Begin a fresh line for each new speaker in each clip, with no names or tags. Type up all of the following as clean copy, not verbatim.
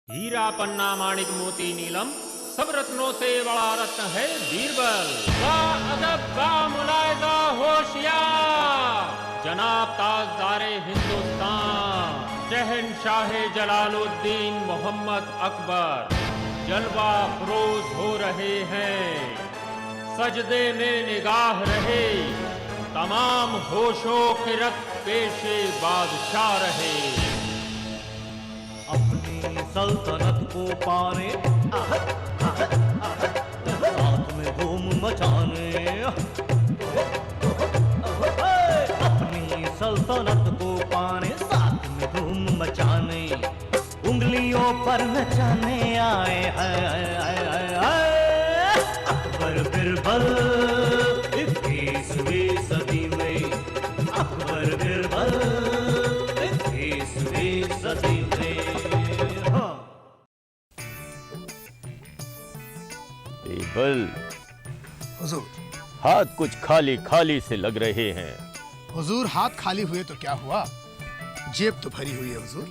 हीरा पन्ना माणिक मोती नीलम सब रत्नों से बड़ा रत्न है बीरबल। वाह अदब वाह मुलायजा होशियार जनाब ताजदारे हिंदुस्तान शहनशाह जलालुद्दीन मोहम्मद अकबर जलवा फरोज हो रहे हैं। सजदे में निगाह रहे तमाम होशो किरत पेशे बादशाह रहे।
अपनी सल्तनत को पाने साथ में धूम मचाने, अपनी सल्तनत को पाने साथ में धूम मचाने, उंगलियों पर नचाने आए अकबर बिरबल 21वीं सदी में, अकबर बिरबल 21वीं सदी में।
बीरबल,
हुजूर,
हाथ कुछ खाली खाली से लग रहे हैं।
हुजूर हाथ खाली हुए तो क्या हुआ, जेब तो भरी हुई है हुजूर।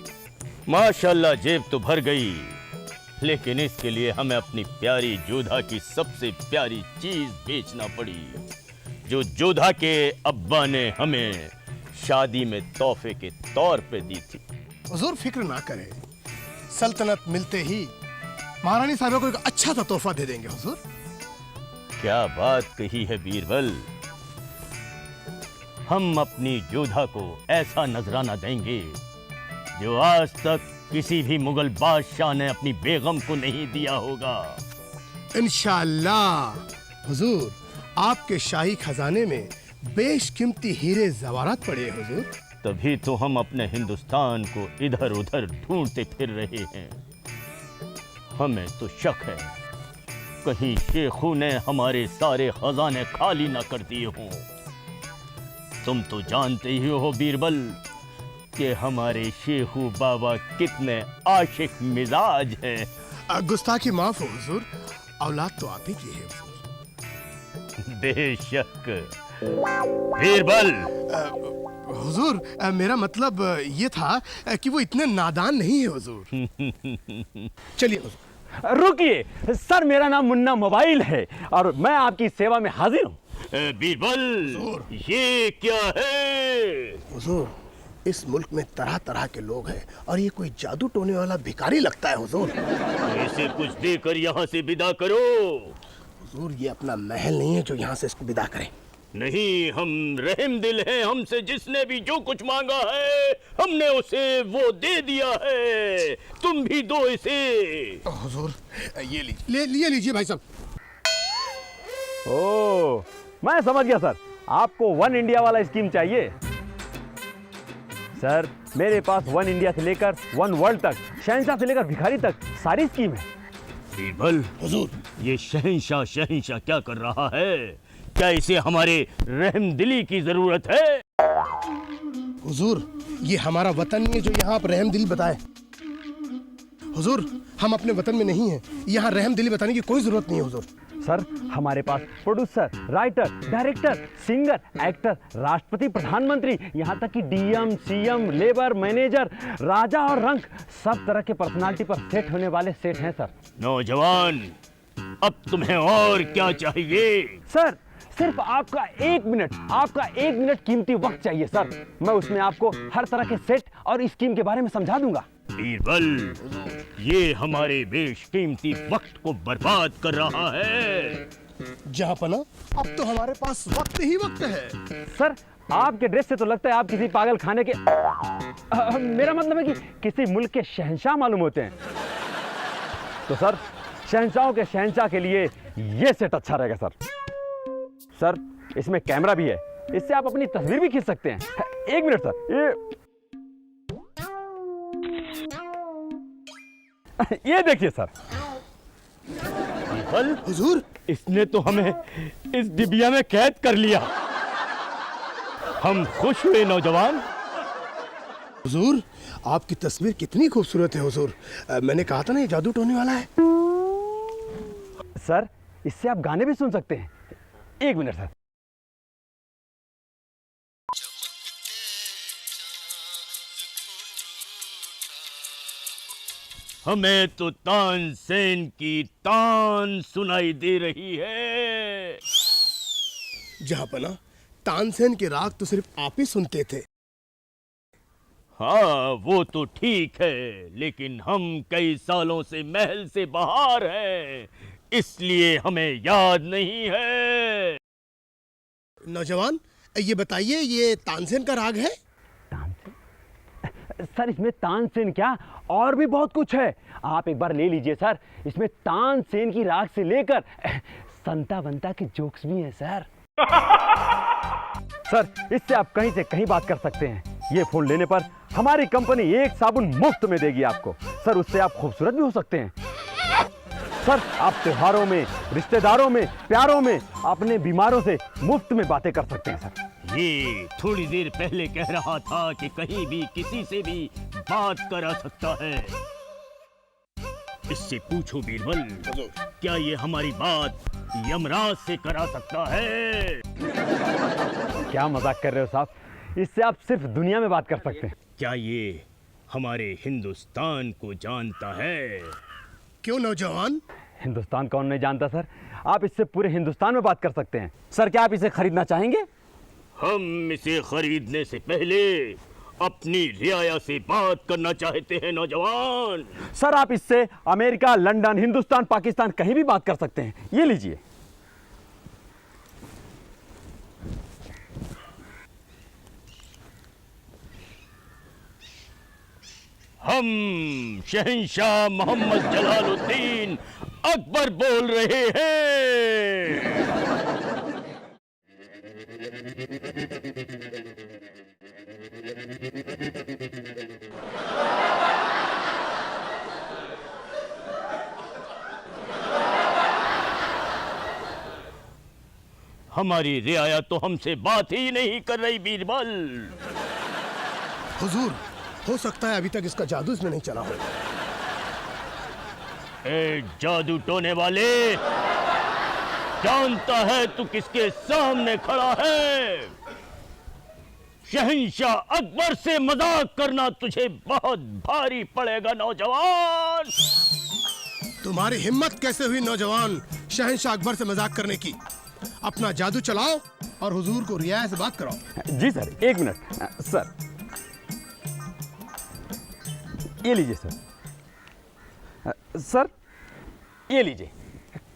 माशाल्लाह जेब तो भर गई, लेकिन इसके लिए हमें अपनी प्यारी जोधा की सबसे प्यारी चीज बेचना पड़ी, जो जोधा के अब्बा ने हमें शादी में तोहफे के तौर पे दी थी।
हुजूर फिक्र ना करें, सल्तनत मिलते ही महारानी साहब को एक अच्छा सा तोहफा दे देंगे हुजूर।
क्या बात कही है बीरबल, हम अपनी जोधा को ऐसा नजराना देंगे जो आज तक किसी भी मुगल बादशाह ने अपनी बेगम को नहीं दिया होगा।
इंशाअल्लाह हुजूर, आपके शाही खजाने में बेशकीमती हीरे जवारात पड़े हैं हुजूर।
तभी तो हम अपने हिंदुस्तान को इधर उधर ढूंढते फिर रहे हैं। हमें तो शक है कहीं शेखू ने हमारे सारे खजाने खाली न कर दिए हों। तुम तो जानते ही हो बीरबल कि हमारे शेखू बाबा कितने आशिक मिजाज हैं।
गुस्ताखी माफ हो हुजूर, औलाद तो आप ही की है हुजूर।
बेशक बीरबल,
हुजूर मेरा मतलब ये था कि वो इतने नादान नहीं है हुजूर। चलिए हुजूर।
रुकिए सर, मेरा नाम मुन्ना मोबाइल है और मैं आपकी सेवा में हाजिर हूँ।
बीरबल ये क्या है?
हुजूर, इस मुल्क में तरह तरह के लोग हैं और ये कोई जादू टोने वाला भिखारी लगता है हुजूर।
इसे कुछ देकर यहाँ से विदा करो।
हुजूर ये अपना महल नहीं है जो यहाँ से इसको विदा करें।
नहीं, हम रहम दिल हैं, हमसे जिसने भी जो कुछ मांगा है हमने उसे वो दे दिया है, तुम भी दो इसे।
हुजूर ये लीजिए भाई साहब।
ओह, मैं समझ गया सर, आपको वन इंडिया वाला स्कीम चाहिए। सर मेरे पास वन इंडिया से लेकर वन वर्ल्ड तक, शहंशाह से लेकर भिखारी तक सारी स्कीम है।
बीरबल
हुजूर,
ये शहंशाह शहंशाह क्या कर रहा है? क्या इसे हमारे रहम दिली की जरूरत है?
हुजूर ये हमारा वतन नहीं है जो यहाँ आप रहम दिली बताए। हुजूर हम अपने वतन में नहीं हैं, यहाँ रहम दिली बताने की कोई जरूरत नहीं है हुजूर।
सर हमारे पास producer, writer, director, singer, actor, राष्ट्रपति, प्रधानमंत्री, यहाँ तक कि डीएम, सीएम, लेबर, मैनेजर, राजा और रंक, सब तरह के पर्सनालिटी पर सेट होने वाले सेट हैं सर।
नौजवान, अब तुम्हें और क्या चाहिए?
सर सिर्फ आपका एक मिनट कीमती वक्त चाहिए सर, मैं उसमें आपको हर तरह के सेट और स्कीम के बारे में समझा दूंगा।
बीरबल, ये हमारे बेशकीमती वक्त को बर्बाद कर रहा है।
जहाँपना, अब तो हमारे पास वक्त ही वक्त है।
सर आपके ड्रेस से तो लगता है आप किसी पागल खाने के मेरा मतलब है कि किसी मुल्क के शहंशाह मालूम होते हैं। तो सर शहंशाहों के शहंशाह के लिए ये सेट अच्छा रहेगा सर। सर इसमें कैमरा भी है, इससे आप अपनी तस्वीर भी खींच सकते हैं। एक मिनट सर, ये देखिए सर।
हुजूर
इसने तो हमें इस डिबिया में कैद कर लिया। हम खुश हुए नौजवान।
हुजूर आपकी तस्वीर कितनी खूबसूरत है हुजूर। मैंने कहा था ना ये जादू टोने वाला है।
सर इससे आप गाने भी सुन सकते हैं। एक मिनट सर।
हमें तो तानसेन की तान सुनाई दे रही है।
जहांपना, तानसेन के राग तो सिर्फ आप ही सुनते थे।
हाँ, वो तो ठीक है, लेकिन हम कई सालों से महल से बाहर हैं, इसलिए हमें याद नहीं है।
नौजवान, ये बताइए, ये तानसेन का राग है?
सर, इसमें तानसेन क्या, और भी बहुत कुछ है। आप एक बार ले लीजिए सर, इसमें तानसेन की राग से लेकर संता बंता के जोक्स भी हैं सर। सर, इससे आप कहीं से कहीं बात कर सकते हैं। ये फोन लेने पर हमारी कंपनी एक साबुन मुफ्त में देगी आपको। सर, उससे आप खूबसूरत भी हो सकते हैं। सर, आप त्योहारों में, रिश्तेदारों में, प्यारों में अपने बीमारों से मुफ्त में बातें कर सकते हैं सर।
ये थोड़ी देर पहले कह रहा था कि कहीं भी किसी से भी बात करा सकता है। इससे पूछो बीरबल, क्या ये हमारी बात यमराज से करा सकता है?
क्या मजाक कर रहे हो साहब, इससे आप सिर्फ दुनिया में बात कर सकते हैं।
क्या ये हमारे हिंदुस्तान को जानता है?
क्यों नौजवान?
हिंदुस्तान कौन नहीं जानता सर, आप इससे पूरे हिंदुस्तान में बात कर सकते हैं। सर, क्या आप इसे खरीदना चाहेंगे?
हम इसे खरीदने से पहले अपनी रियाया से बात करना चाहते हैं नौजवान।
सर, आप इससे अमेरिका, लंदन, हिंदुस्तान, पाकिस्तान कहीं भी बात कर सकते हैं। ये लीजिए।
हम शहंशाह मोहम्मद जलालुद्दीन अकबर बोल रहे हैं। हमारी रियाया तो हमसे बात ही नहीं कर रही बीरबल।
हुजूर, हो सकता है अभी तक इसका जादू इसमें नहीं चला हो।
ए जादू टोने वाले, जानता है तू किसके सामने खड़ा है? शहंशाह अकबर से मजाक करना तुझे बहुत भारी पड़ेगा नौजवान।
तुम्हारी हिम्मत कैसे हुई नौजवान शहंशाह अकबर से मजाक करने की? अपना जादू चलाओ और हुजूर को रियाया से बात कराओ।
जी सर, एक मिनट। सर, ये लीजिए सर। सर, ये लीजिए,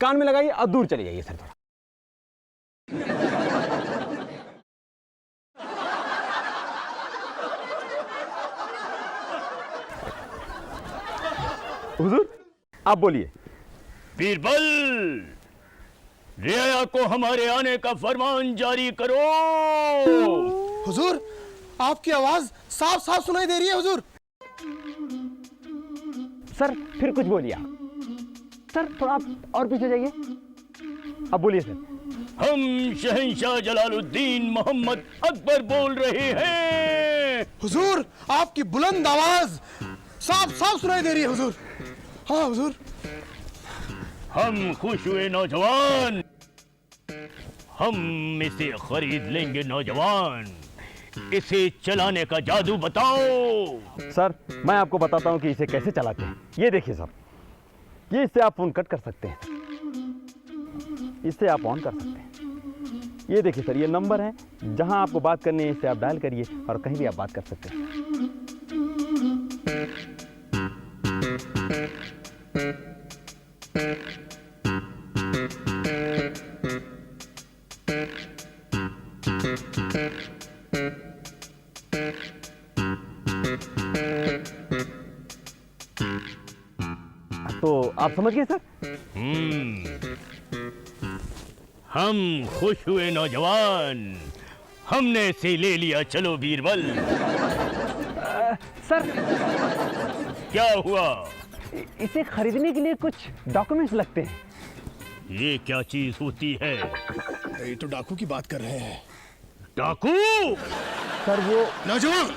कान में लगाइए और दूर चले जाइए सर थोड़ा। हुजूर, आप बोलिए।
बीरबल, रियाया को हमारे आने का फरमान जारी करो।
हुजूर, आपकी आवाज साफ साफ सुनाई दे रही है हुजूर।
सर, फिर कुछ बोलिए आप। सर, थोड़ा आप और पीछे जाइए। अब बोलिए सर।
हम शहंशाह जलालुद्दीन मोहम्मद अकबर बोल रहे हैं।
हुजूर, आपकी बुलंद आवाज साफ साफ सुनाई दे रही है हुजूर। हाँ हुजूर।
हम खुश हुए नौजवान, हम इसे खरीद लेंगे नौजवान। इसे चलाने का जादू बताओ।
सर, मैं आपको बताता हूं कि इसे कैसे चलाते हैं। ये देखिए सर, ये इससे आप फोन कट कर सकते हैं, इससे आप ऑन कर सकते हैं। ये देखिए सर, ये नंबर है, जहां आपको बात करनी है इससे आप डायल करिए और कहीं भी आप बात कर सकते हैं। तो आप समझ गए सर?
हम खुश हुए नौजवान, हमने इसे ले लिया। चलो बीरबल।
सर,
क्या हुआ?
इसे खरीदने के लिए कुछ डॉक्यूमेंट्स लगते हैं।
ये क्या चीज होती है?
ये तो डाकू की बात कर रहे हैं।
डाकू?
सर, वो
नौजवान,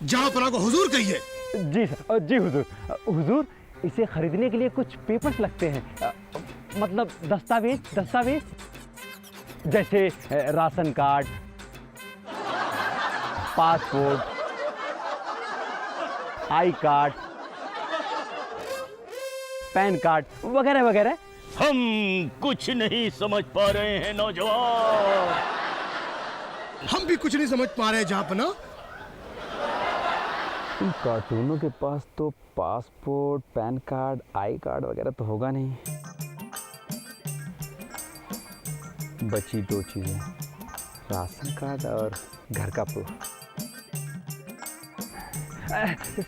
जहांपना को हुजूर कहिए।
जी सर, जी हुजूर। हुजूर, इसे खरीदने के लिए कुछ पेपर्स लगते हैं, मतलब दस्तावेज, जैसे ration card, passport, I card, pan card वगैरह वगैरह।
हम कुछ नहीं समझ पा रहे हैं नौजवान।
हम भी कुछ नहीं समझ पा रहे जहाँपना।
इन कार्टूनों के पास तो passport, pan card, I card वगैरह तो होगा नहीं। बची दो चीजें, राशन कार्ड और घर का प्रूफ।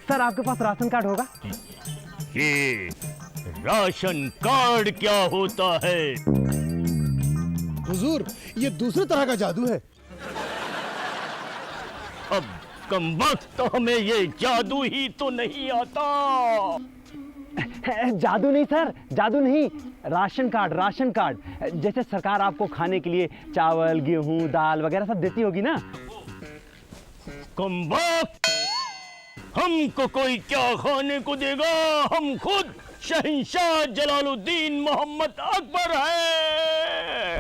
सर आपके पास राशन कार्ड होगा?
ये राशन कार्ड क्या होता है?
हुजूर, ये दूसरे तरह का जादू है।
अब कमबख्त तो हमें ये जादू ही तो नहीं आता।
जादू नहीं सर, जादू नहीं, राशन कार्ड, राशन कार्ड। जैसे सरकार आपको खाने के लिए चावल, गेहूं, दाल वगैरह सब देती होगी ना।
कमबख्त, हमको कोई क्या खाने को देगा? हम खुद शहंशाह जलालुद्दीन मोहम्मद अकबर है।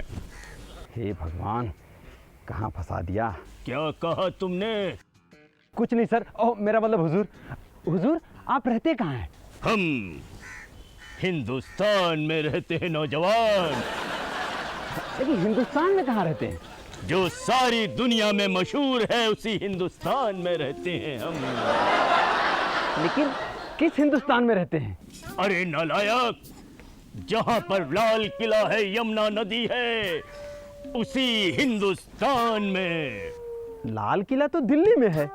हे भगवान, कहाँ फंसा दिया।
क्या कहा तुमने?
कुछ नहीं सर। ओह, मेरा मतलब हुजूर, हुजूर आप रहते कहाँ हैं?
हम हिंदुस्तान में रहते हैं नौजवान।
लेकिन हिंदुस्तान में कहाँ रहते हैं?
जो सारी दुनिया में मशहूर है उसी हिंदुस्तान में रहते हैं हम।
लेकिन किस हिंदुस्तान में रहते हैं?
अरे नालायक, जहां पर लाल किला है, यमुना नदी है, उसी हिंदुस्तान में।
लाल किला तो दिल्ली में है।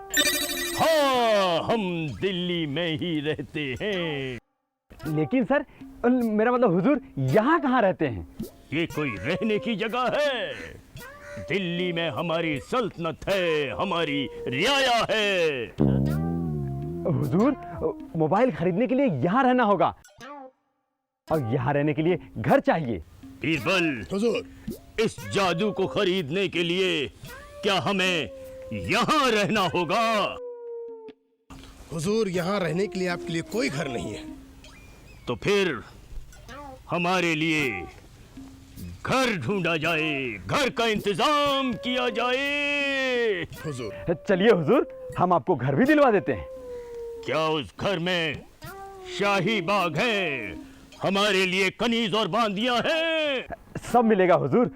हाँ, हम दिल्ली में ही रहते हैं।
लेकिन सर मेरा मतलब हुजूर यहाँ कहाँ रहते हैं?
ये कोई रहने की जगह है? दिल्ली में हमारी सल्तनत है, हमारी रियाया है।
हुजूर मोबाइल खरीदने के लिए यहाँ रहना होगा और यहाँ रहने के लिए घर चाहिए।
बीरबल,
हुजूर,
इस जादू को खरीदने के लिए क्या हमें यहाँ रहना होगा?
हुजूर, यहाँ रहने के लिए आपके लिए कोई घर नहीं है।
तो फिर हमारे लिए घर ढूंढा जाए, घर का इंतजाम किया जाए।
हुजूर,
चलिए हुजूर, हम आपको घर भी दिलवा देते हैं।
क्या उस घर में शाही बाग है? हमारे लिए कनीज और बांदियां हैं?
सब मिलेगा हुजूर।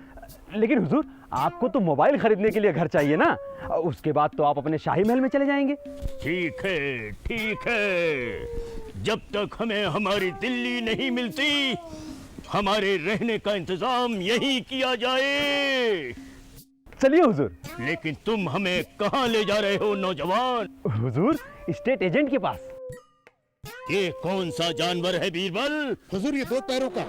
लेकिन हुजूर आपको तो मोबाइल खरीदने के लिए घर चाहिए ना, उसके बाद तो आप अपने शाही महल में चले जाएंगे।
ठीक है, ठीक है। जब तक हमें हमारी दिल्ली नहीं मिलती, हमारे रहने का इंतजाम यही किया जाए।
चलिए हुजूर।
लेकिन तुम हमें कहाँ ले जा रहे हो नौजवान?
हुजूर स्टेट एजेंट के पास।
ये कौन सा जानवर है बीरबल?
हुजूर, ये 2 पैरों का।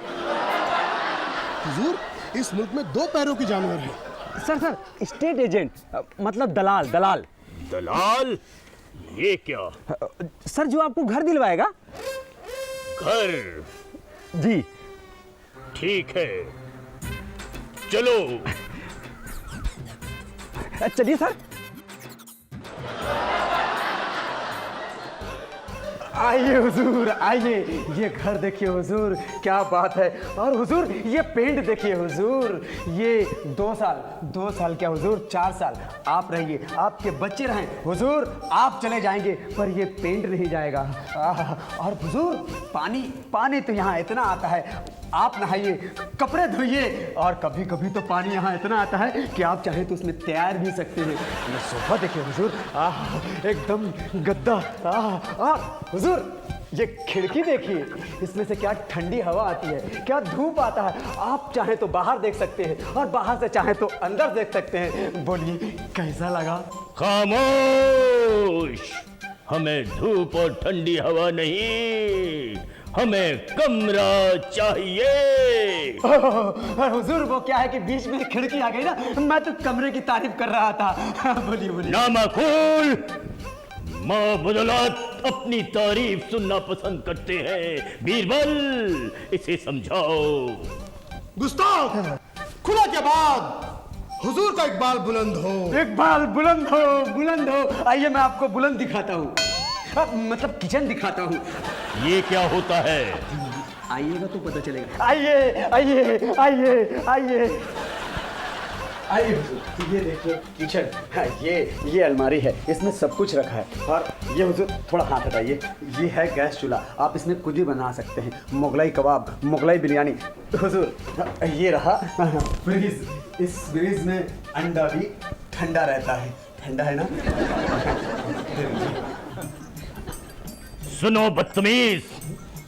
हुजूर, इस मुल्क में 2 पैरों के जानवर हैं।
सर सर, स्टेट एजेंट मतलब दलाल। दलाल
दलाल? ये क्या?
सर जो आपको घर दिलवाएगा।
घर?
जी।
ठीक है, चलो।
चलिए सर। आइए हुजूर, आइए। ये घर देखिए हुजूर, क्या बात है। और हुजूर ये पेंट देखिए हुजूर, ये 2 साल क्या हुजूर 4 साल आप रहिए, आपके बच्चे रहें हुजूर, आप चले जाएंगे पर ये पेंट नहीं जाएगा। और हुजूर पानी तो यहाँ इतना आता है, आप नहाइए, कपड़े धोइए, और कभी कभी तो पानी यहाँ इतना आता है कि आप चाहे तो उसमें तैर भी सकते हैं। ये सोफा देखिए हुजूर, एकदम गद्दा। और हुजूर ये खिड़की देखिए, इसमें से क्या ठंडी हवा आती है, क्या धूप आता है। आप चाहे तो बाहर देख सकते हैं और बाहर से चाहे तो अंदर देख सकते हैं। बोलिए कैसा लगा?
खामोश! हमें धूप और ठंडी हवा नहीं, हमें कमरा चाहिए।
हुजूर वो क्या है कि बीच में खिड़की आ गई ना, मैं तो कमरे की तारीफ कर रहा था। बोलिए बोलिए।
नामाकूल! माँ बदौलत अपनी तारीफ सुनना पसंद करते हैं। बीरबल, इसे समझाओ।
गुस्ताख, खुला के बाद हुजूर का इकबाल बुलंद हो।
इकबाल बुलंद हो, बुलंद हो। आइए मैं आपको बुलंद दिखाता हूँ, मतलब किचन दिखाता हूँ।
ये क्या होता है?
आइएगा तो पता चलेगा। आइए आइए आइए आइए
आइए हुजूर, ये देखिए किचन। हाँ, ये अलमारी है, इसमें सब कुछ रखा है। और ये हुजूर थोड़ा हाथ हटाइए, ये है गैस चूल्हा, आप इसमें कुछ भी बना सकते हैं, मुगलाई कबाब, मुगलाई बिरयानी। हुजूर ये रहा फ्रिज, इस फ्रिज में अंडा भी ठंडा रहता है, ठंडा है ना?
सुनो बदतमीज,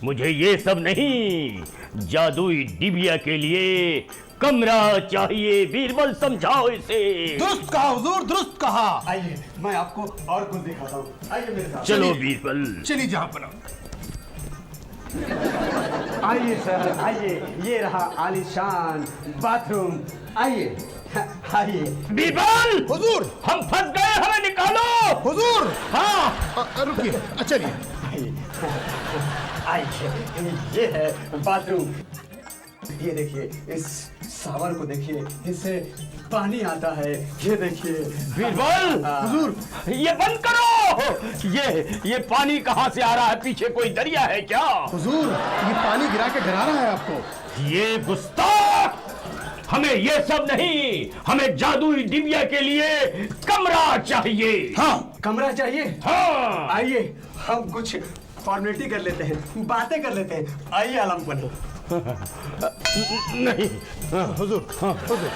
मुझे ये सब नहीं, जादुई डिबिया के लिए कमरा चाहिए। बीरबल समझाओ इसे।
दुरुस्त कहा हुजूर, दुरुस्त कहा।
आइए मैं आपको और कुछ दिखाता हूँ, आइए मेरे साथ।
चलो बीरबल।
चलिए जहाँ पर
आइए सर, आइए, ये रहा आलीशान बाथरूम। आइए आइए।
बीरबल,
हुजूर,
हम फंस गए, हमें निकालो।
हुजूर।
हाँ,
रुकिए, चलिए।
आइए, ये है बाथरूम। ये देखिए, इस सावर को देखिए, इससे पानी आता है, ये देखिए।
बीरबल,
हुजूर,
ये बंद करो। ये पानी कहाँ से आ रहा है? पीछे कोई दरिया है क्या?
हुजूर, ये पानी गिरा के डरा रहा है आपको।
ये गुस्ताख, हमें ये सब नहीं, हमें जादुई डिबिया के लिए कमरा चाहिए।
हाँ, कमरा चाहिए।
हाँ,
आइए हम कुछ फॉर्मेलिटी कर लेते हैं, बातें कर लेते हैं। आइए आलम बनो।
नहीं।
हुजूर, हुजूर।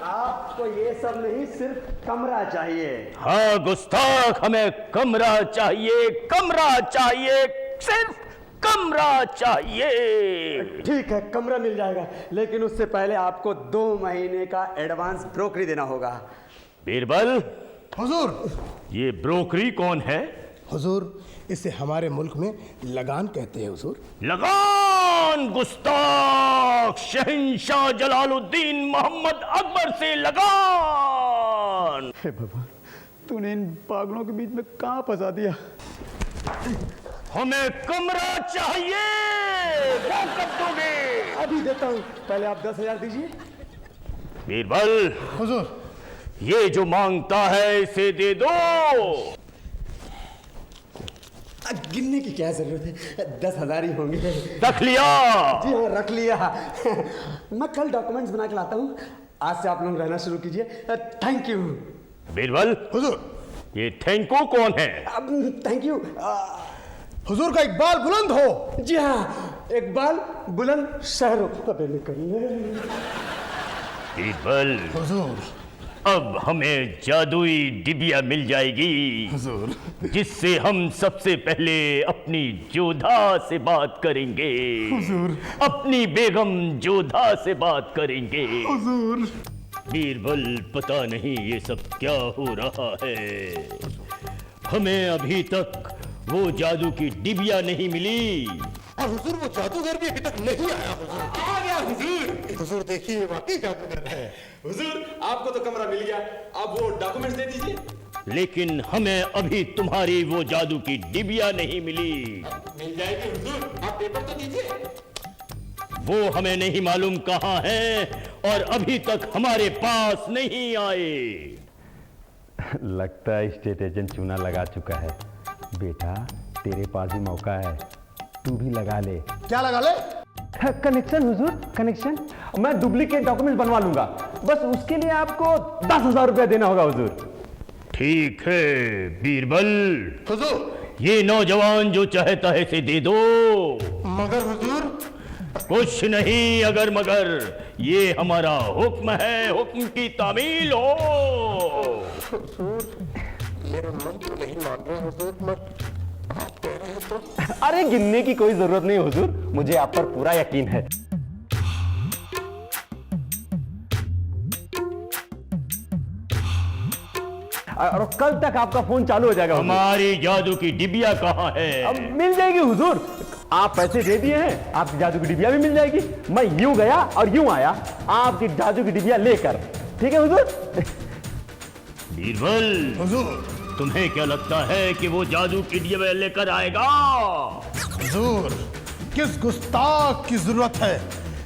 आपको ये सब नहीं, सिर्फ कमरा चाहिए।
हाँ गुस्ताख, हमें कमरा चाहिए, कमरा चाहिए, सिर्फ कमरा चाहिए।
ठीक है, कमरा मिल जाएगा, लेकिन उससे पहले आपको 2 महीने का एडवांस ब्रोकरी देना होगा।
बीरबल,
हुजूर,
ये ब्रोकरी कौन है?
हुजूर, इसे हमारे मुल्क में लगान कहते हैं हुजूर।
लगान? गुस्ताख, शहंशाह जलालुद्दीन मोहम्मद अकबर से लगान।
हे भगवान, तूने इन पागलों के बीच में कहाँ फंसा दिया।
हमें कमरा चाहिए, क्या कर दोगे?
अभी देता हूँ, पहले आप 10,000 दीजिए।
बीरबल,
हुजूर,
ये जो मांगता है इसे दे दो।
गिनने की क्या जरूरत है, 10,000 ही होंगे।
रख लिया?
जी हाँ, रख लिया। मैं कल डॉक्यूमेंट्स बना के लाता हूँ, आज से आप लोग रहना शुरू कीजिए। Thank you.
बीरबल,
हुजूर,
ये थैंक यू कौन है?
Thank you.
हुजूर का इकबाल बुलंद हो।
जी हाँ, इकबाल बुलंद शहरों का कर ले।
बीरबल,
हुजूर,
अब हमें जादुई डिबिया मिल जाएगी,
हुजूर,
जिससे हम सबसे पहले अपनी जोधा से बात करेंगे।
हुजूर,
अपनी बेगम जोधा से बात करेंगे।
हुजूर।
बीरबल, पता नहीं ये सब क्या हो रहा है। हमें अभी तक वो जादू की डिबिया नहीं मिली।
और हुजूर, वो जादूगर भी अभी तक नहीं आया। हुजूर
आ गया हुजूर।
हुजूर, देखिए वाकई जादूगर है।
हुजूर, आपको तो कमरा मिल गया, अब वो डॉक्यूमेंट्स दे दीजिए।
लेकिन हमें अभी तुम्हारी वो जादू की डिबिया नहीं मिली।
मिल जाएगी हुजूर, आप पेपर तो दीजिए।
वो हमें नहीं मालूम कहाँ है और अभी तक हमारे पास नहीं आए।
लगता है स्टेट एजेंट चूना लगा चुका है। बेटा, तेरे पास भी मौका है, तू भी लगा ले।
क्या लगा ले?
कनेक्शन हुजूर, कनेक्शन। मैं डुप्लीकेट डॉक्यूमेंट बनवा लूंगा, बस उसके लिए आपको 10,000 रुपया देना होगा हुजूर।
ठीक है बीरबल,
हुजूर,
ये नौजवान जो चाहता है इसे दे दो।
मगर हुजूर,
कुछ नहीं अगर मगर, ये हमारा हुक्म है, हुक्म की तामील हो।
मेरा मन तो नहीं मान रहा हुजूर, मैं आप कह रहे हैं तो।
अरे गिनने की कोई जरूरत नहीं हुजूर, मुझे आप पर पूरा यकीन है। और कल तक आपका फोन चालू हो जाएगा हुजूर।
हमारी जादू की डिबिया कहाँ है?
अब मिल जाएगी हुजूर, आप पैसे दे दिए हैं, आपकी जादू की डिबिया भी मिल जाएगी। मैं यूं गया और यूं आया आपकी जादू की डिबिया लेकर। ठीक है हुजूर?
बीरबल,
हुजूर,
तुम्हें क्या लगता है कि वो जादू की डिबिया लेकर आएगा?
हुजूर, किस गुस्ताख की जरूरत है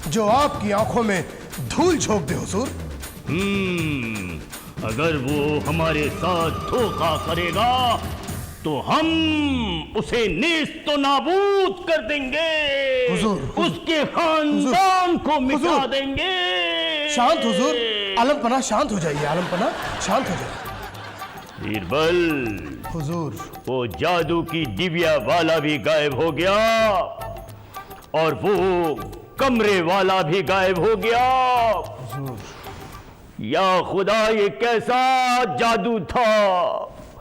जो आपकी आंखों में धूल झोंक दे हुजूर?
अगर वो हमारे साथ धोखा करेगा तो हम उसे नेस्तो नाबूद कर देंगे।
हुजूर, हुजूर,
उसके खानदान को मिटा
हुजूर,
देंगे।
शांत हुजूर, आलमपना शांत हो जाइए, आलमपना शांत हो जाइए।
बीरबल,
हुजूर,
वो जादू की डिबिया वाला भी गायब हो गया और वो कमरे वाला भी गायब हो गया। या खुदा, ये कैसा जादू था?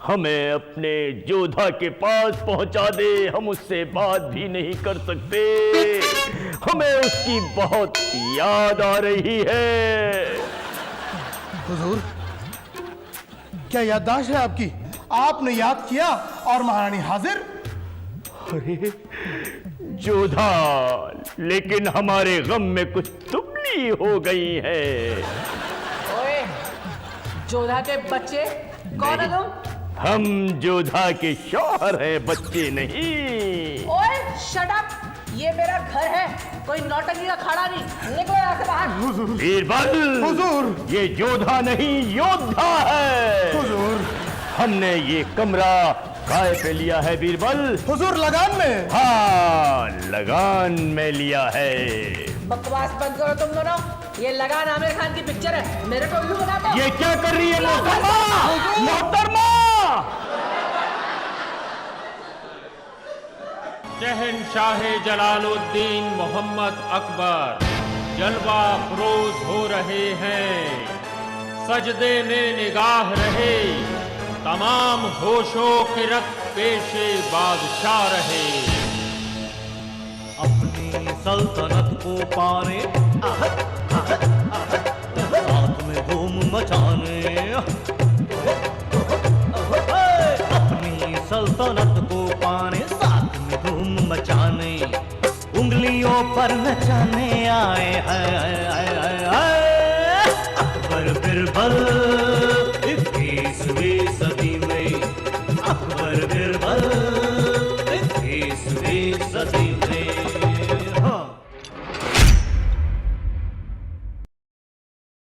हमें अपने जोधा के पास पहुंचा दे, हम उससे बात भी नहीं कर सकते। हमें उसकी बहुत याद आ रही है।
हुजूर, क्या याददाश्त है आपकी? आपने याद किया और महारानी हाजिर।
अरे जोधा, लेकिन हमारे गम में कुछ दुबली हो गई है।
ओए, जोधा के बच्चे कौन है तुम?
हम जोधा के शौहर हैं, बच्चे नहीं।
ओए शट अप, ये मेरा घर है, कोई नौटंकी का खड़ा नहीं। निकलो यहाँ से बाहर।
बीरबल,
हुजूर,
ये जोधा नहीं योद्धा है।
हुजूर,
हमने ये कमरा काय पे लिया है बीरबल?
हुजूर, लगान में।
हाँ, लगान में लिया है।
बकवास बंद करो तुम दोनों। ये लगान आमिर खान की पिक्चर है, मेरे को उल्लू बना दो।
ये क्या कर रही है मोहतरमा? मोहतरमा!
शहंशाह जलालुद्दीन मोहम्मद अकबर जलवा फरोज हो रहे हैं। सजदे में निगाह रहे तमाम होशो खिरत पेशे बादशाह रहे।
अपनी सल्तनत को पाने साथ में धूम मचाने, अपनी सल्तनत को पाने साथ में धूम मचाने, उंगलियों पर नचाने आए हैं अकबर बिरबल 21वीं सदी में। अकबर बिरबल 21वीं सदी में।